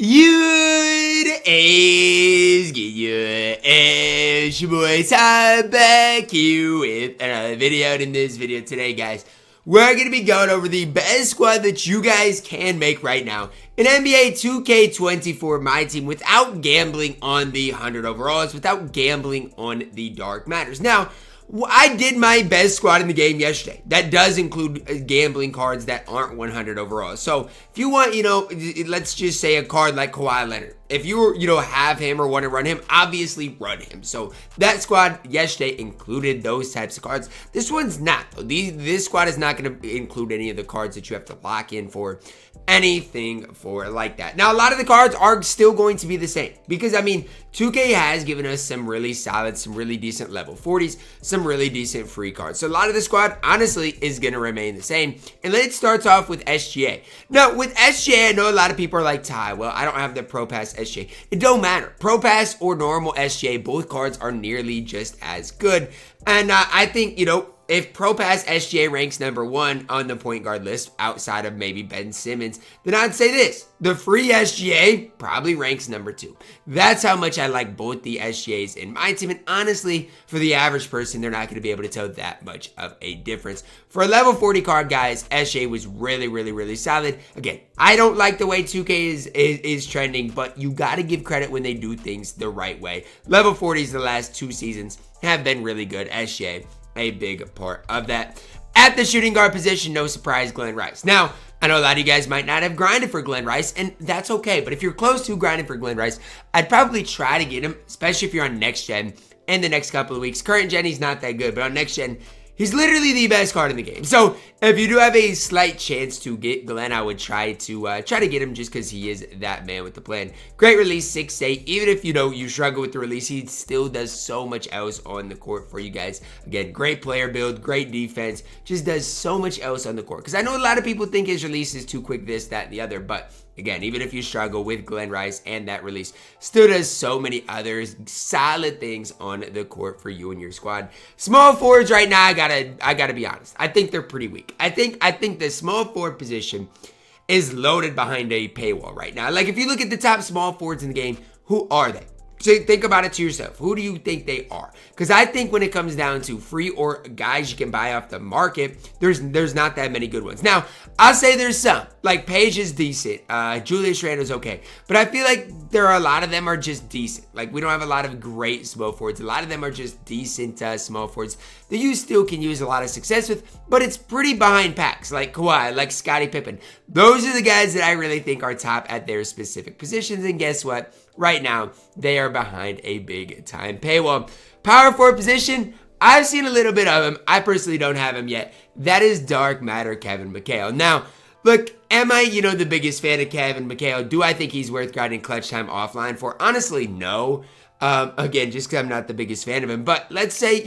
Good is good. It's your boy Ty back here with another video. And in this video today, guys, we're going to be going over the best squad that you guys can make right now in NBA 2K24 MyTEAM without gambling on the 100 overalls, without gambling on the dark matters. Now, I did my best squad in the game yesterday. That does include gambling cards that aren't 100 overall. So if you want, let's just say a card like Kawhi Leonard. If you, have him or want to run him, obviously run him. So that squad yesterday included those types of cards. This one's not, though. This squad is not going to include any of the cards that you have to lock in for anything for like that. Now, a lot of the cards are still going to be the same because, 2K has given us some really solid, some really decent level 40s, some really decent free cards. So a lot of the squad, honestly, is going to remain the same. And it starts off with SGA. Now, with SGA, I know a lot of people are like, Ty, well, I don't have the Pro Pass SGA. It don't matter. Pro Pass or normal SGA, both cards are nearly just as good. And I think, if Pro Pass SGA ranks number 1 on the point guard list outside of maybe Ben Simmons, then I'd say this. The free SGA probably ranks number 2. That's how much I like both the SGAs in my team. And honestly, for the average person, they're not going to be able to tell that much of a difference. For a level 40 card, guys, SGA was really solid. Again, I don't like the way 2K is trending, but you got to give credit when they do things the right way. Level 40s the last 2 seasons have been really good. SGA, a big part of that. At the shooting guard position, no surprise, Glenn Rice. Now, I know a lot of you guys might not have grinded for Glenn Rice, and that's okay. But if you're close to grinding for Glenn Rice, I'd probably try to get him, especially if you're on next gen in the next couple of weeks. Current gen, he's not that good, but on next gen, he's literally the best card in the game. So if you do have a slight chance to get Glenn, I would try to get him just because he is that man with the plan. Great release, 6'8". Even if you struggle with the release, he still does so much else on the court for you guys. Again, great player build, great defense, just does so much else on the court. Because I know a lot of people think his release is too quick, this, that, and the other, but again, even if you struggle with Glenn Rice and that release, still does so many others solid things on the court for you and your squad. Small forwards right now, I gotta be honest. I think they're pretty weak. I think the small forward position is loaded behind a paywall right now. Like if you look at the top small forwards in the game, who are they? So think about it to yourself. Who do you think they are? Because I think when it comes down to free or guys you can buy off the market, there's not that many good ones. Now, I'll say there's some. Like Page is decent. Julius Randle's okay. But I feel like a lot of them are just decent. Like we don't have a lot of great small forwards. A lot of them are just decent small forwards that you still can use a lot of success with. But it's pretty behind packs. Like Kawhi, like Scottie Pippen. Those are the guys that I really think are top at their specific positions. And guess what? Right now, they are behind a big time paywall. Power forward position, I've seen a little bit of him. I personally don't have him yet. That is dark matter Kevin McHale. Now, look, am I, the biggest fan of Kevin McHale? Do I think he's worth grinding clutch time offline for? Honestly, no. Again, just because I'm not the biggest fan of him. But let's say,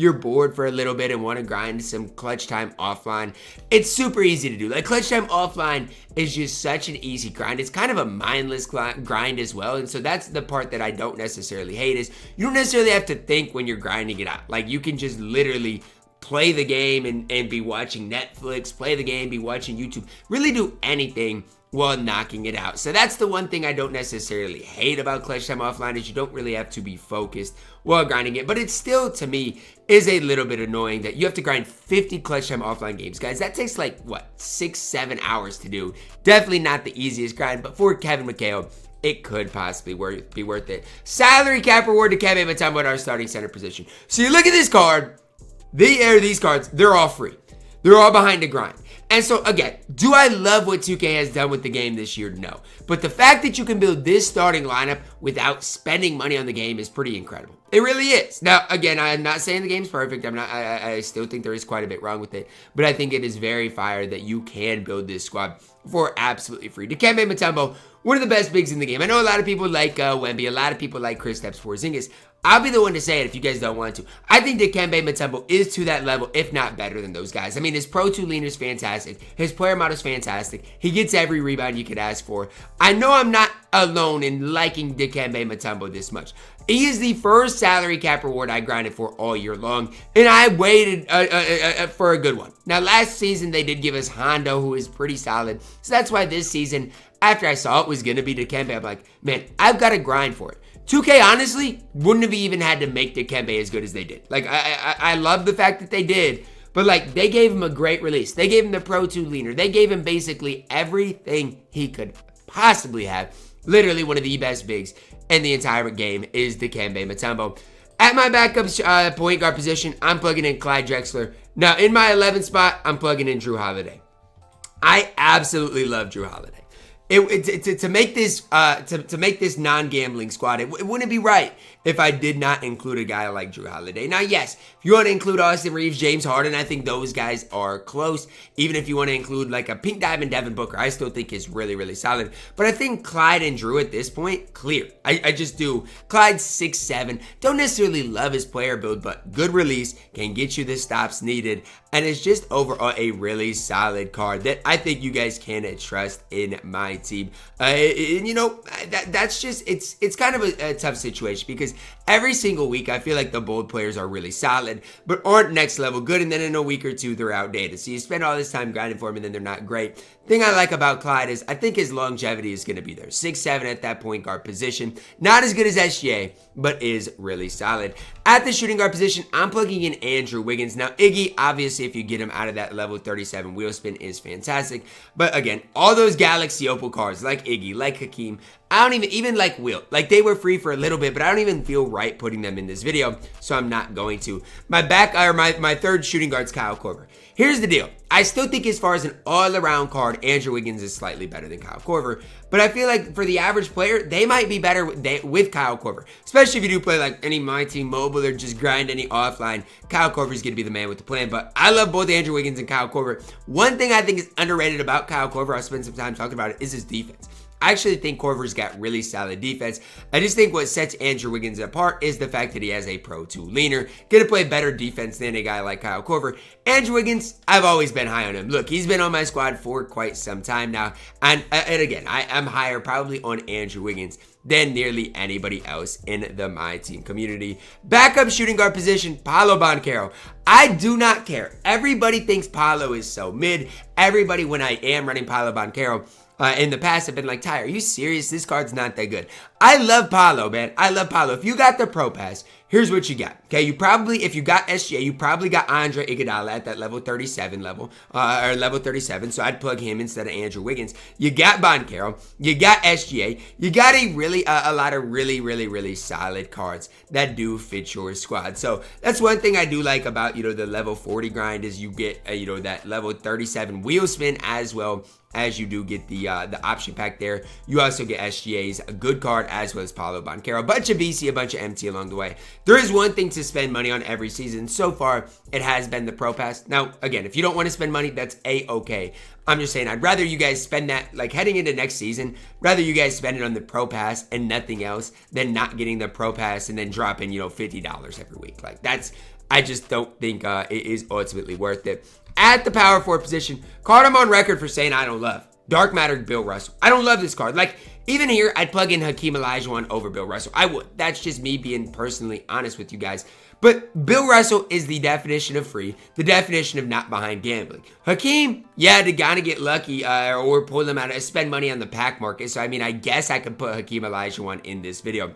you're bored for a little bit and want to grind some clutch time offline. It's super easy to do. Like clutch time offline is just such an easy grind. It's kind of a mindless grind as well. And so that's the part that I don't necessarily hate is you don't necessarily have to think when you're grinding it out. Like you can just literally play the game and be watching Netflix, play the game, be watching YouTube, really do anything while knocking it out. So that's the one thing I don't necessarily hate about clutch time offline is you don't really have to be focused while grinding it. But it still, to me, is a little bit annoying that you have to grind 50 clutch time offline games. Guys, that takes like, 6-7 hours to do. Definitely not the easiest grind, but for Kevin McHale, it could possibly be worth it. Salary cap reward to Kevin Mutombo at our starting center position. So you look at this card, these cards, they're all free. They're all behind the grind. And so, again, do I love what 2K has done with the game this year? No. But the fact that you can build this starting lineup without spending money on the game is pretty incredible. It really is. Now, again, I'm not saying the game's perfect. I still think there is quite a bit wrong with it. But I think it is very fire that you can build this squad for absolutely free. Dikembe Mutombo, one of the best bigs in the game. I know a lot of people like Wemby. A lot of people like Kristaps Porzingis. I'll be the one to say it if you guys don't want to. I think Dikembe Mutombo is to that level, if not better than those guys. His Pro 2 lean is fantastic. His player model is fantastic. He gets every rebound you could ask for. I know I'm not alone in liking Dikembe Mutombo this much. He is the first salary cap reward I grinded for all year long, and I waited for a good one. Now, last season, they did give us Hondo, who is pretty solid, so that's why this season, after I saw it was going to be Dikembe, I'm like, man, I've got to grind for it. 2K honestly wouldn't have even had to make Dikembe as good as they did. Like, I love the fact that they did, but like, they gave him a great release. They gave him the Pro 2 leaner. They gave him basically everything he could possibly have. Literally one of the best bigs in the entire game is Dikembe Mutombo. At my backup point guard position, I'm plugging in Clyde Drexler. Now, in my 11th spot, I'm plugging in Jrue Holiday. I absolutely love Jrue Holiday. To make this non-gambling squad, it wouldn't be right if I did not include a guy like Jrue Holiday. Now, yes, if you want to include Austin Reeves, James Harden, I think those guys are close. Even if you want to include like a Pink Diamond Devin Booker, I still think is really, really solid. But I think Clyde and Jrue at this point, clear. I just do. Clyde's 6'7". Don't necessarily love his player build, but good release, can get you the stops needed. And it's just overall a really solid card that I think you guys can trust in my team. And you know, that's just, it's kind of a tough situation because every single week I feel like the bold players are really solid, but aren't next level good. And then in a week or two, they're outdated. So you spend all this time grinding for them and then they're not great. Thing I like about Clyde is I think his longevity is going to be there. 6'7" at that point guard position. Not as good as SGA, but is really solid. At the shooting guard position, I'm plugging in Andrew Wiggins. Now, Iggy, obviously, if you get him out of that level 37 wheel spin, is fantastic. But again, all those Galaxy Opal cards, like Iggy, like Hakeem, I don't even like Wilt. Like, they were free for a little bit, but I don't even feel right putting them in this video, so I'm not going to. My third shooting guard's Kyle Korver. Here's the deal. I still think as far as an all-around card, Andrew Wiggins is slightly better than Kyle Korver. But I feel like for the average player, they might be better with Kyle Korver. Especially if you do play like any MyTEAM mobile or just grind any offline. Kyle Korver is going to be the man with the plan. But I love both Andrew Wiggins and Kyle Korver. One thing I think is underrated about Kyle Korver, I'll spend some time talking about it, is his defense. I actually think Korver's got really solid defense. I just think what sets Andrew Wiggins apart is the fact that he has a Pro 2 leaner. Gonna play better defense than a guy like Kyle Korver. Andrew Wiggins, I've always been high on him. Look, he's been on my squad for quite some time now. And again, I'm higher probably on Andrew Wiggins than nearly anybody else in the MyTEAM community. Backup shooting guard position, Paolo Banchero. I do not care. Everybody thinks Paolo is so mid. Everybody, when I am running Paolo Banchero, in the past, I've been like, Ty, are you serious? This card's not that good. I love Paolo, man. I love Paolo. If you got the Pro Pass, here's what you got. Okay, you probably, if you got SGA, you probably got Andre Iguodala at that level 37 level, or level 37. So I'd plug him instead of Andrew Wiggins. You got Banchero, you got SGA, you got a lot of really solid cards that do fit your squad. So that's one thing I do like about, the level 40 grind is you get, that level 37 wheel spin as well as you do get the option pack there. You also get SGA's, a good card, as well as Paolo Banchero. A bunch of BC, a bunch of MT along the way. There is one thing to spend money on every season. So far, it has been the Pro Pass. Now, again, if you don't want to spend money, that's A-okay. I'm just saying, I'd rather you guys spend that, like heading into next season, rather you guys spend it on the Pro Pass and nothing else than not getting the Pro Pass and then dropping, $50 every week. Like, I just don't think it is ultimately worth it. At the power forward position, card I'm on record for saying I don't love. Dark Matter Bill Russell. I don't love this card. Like, even here, I'd plug in Hakeem Olajuwon over Bill Russell. I would. That's just me being personally honest with you guys. But Bill Russell is the definition of free, the definition of not behind gambling. Hakeem, yeah, to kind of get lucky or pull them out, spend money on the pack market. So, I mean, I guess I could put Hakeem Olajuwon in this video.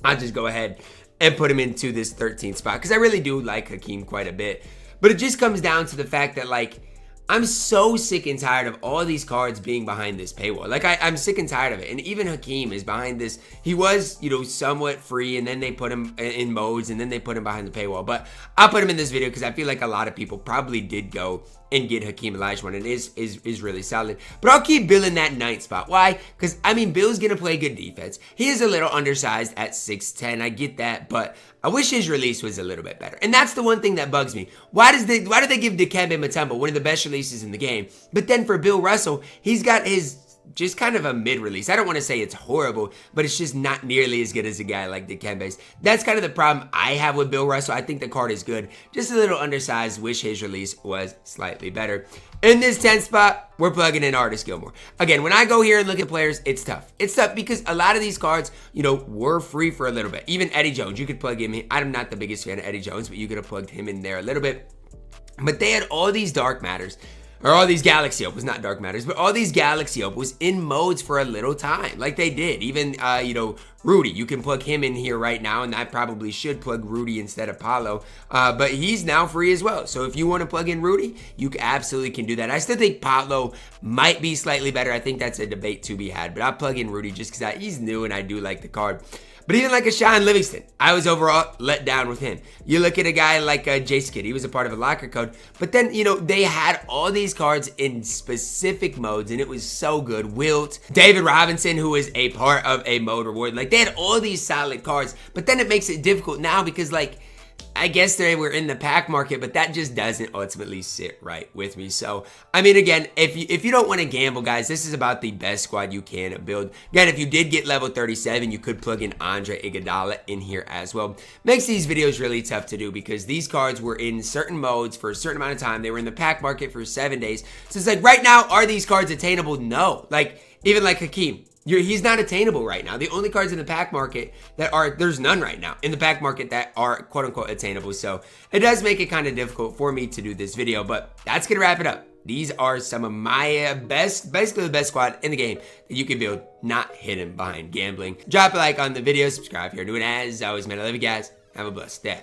I'll just go ahead and put him into this 13th spot because I really do like Hakeem quite a bit. But it just comes down to the fact that, like, I'm so sick and tired of all these cards being behind this paywall. Like, I'm sick and tired of it. And even Hakeem is behind this. He was, somewhat free, and then they put him in modes, and then they put him behind the paywall. But I'll put him in this video because I feel like a lot of people probably did go and get Hakeem Olajuwon, and is really solid. But I'll keep Bill in that 9th spot. Why? Because, I mean, Bill's going to play good defense. He is a little undersized at 6'10". I get that, but I wish his release was a little bit better. And that's the one thing that bugs me. Why do they give Dikembe Mutombo one of the best releases in the game? But then for Bill Russell, he's got his just kind of a mid-release. I don't want to say it's horrible, but it's just not nearly as good as a guy like Dikembe's. That's kind of the problem I have with Bill Russell. I think the card is good. Just a little undersized. Wish his release was slightly better. In this 10th spot, we're plugging in Artis Gilmore. Again, when I go here and look at players, it's tough. It's tough because a lot of these cards, were free for a little bit. Even Eddie Jones, you could plug him in. I'm not the biggest fan of Eddie Jones, but you could have plugged him in there a little bit. But they had all these dark matters. or all these Galaxy Opals, not Dark Matters, but all these Galaxy Opals in modes for a little time, like they did. Even, you know, Rudy, you can plug him in here right now, and I probably should plug Rudy instead of Paulo, but he's now free as well. So if you want to plug in Rudy, you absolutely can do that. I still think Paulo might be slightly better. I think that's a debate to be had, but I'll plug in Rudy just because he's new and I do like the card. But even like a Sean Livingston, I was overall let down with him. You look at a guy like JxmyHighroller, he was a part of a locker code, but then, you know, they had all these cards in specific modes, and it was so good. Wilt, David Robinson, who is a part of a mode reward, like they had all these solid cards, but then it makes it difficult now because, like, I guess they were in the pack market, but that just doesn't ultimately sit right with me. So, I mean, again, if you don't want to gamble, guys, this is about the best squad you can build. Again, if you did get level 37, you could plug in Andre Iguodala in here as well. Makes these videos really tough to do because these cards were in certain modes for a certain amount of time. They were in the pack market for 7 days. So it's like, right now, are these cards attainable? No. Like, even like Hakeem. He's not attainable right now. The only cards in the pack market that are, there's none right now in the pack market that are quote unquote attainable. So it does make it kind of difficult for me to do this video, but that's going to wrap it up. These are some of my basically the best squad in the game that you can build, not hidden behind gambling. Drop a like on the video, subscribe if you're new, and as always, man, I love you guys. Have a blessed day.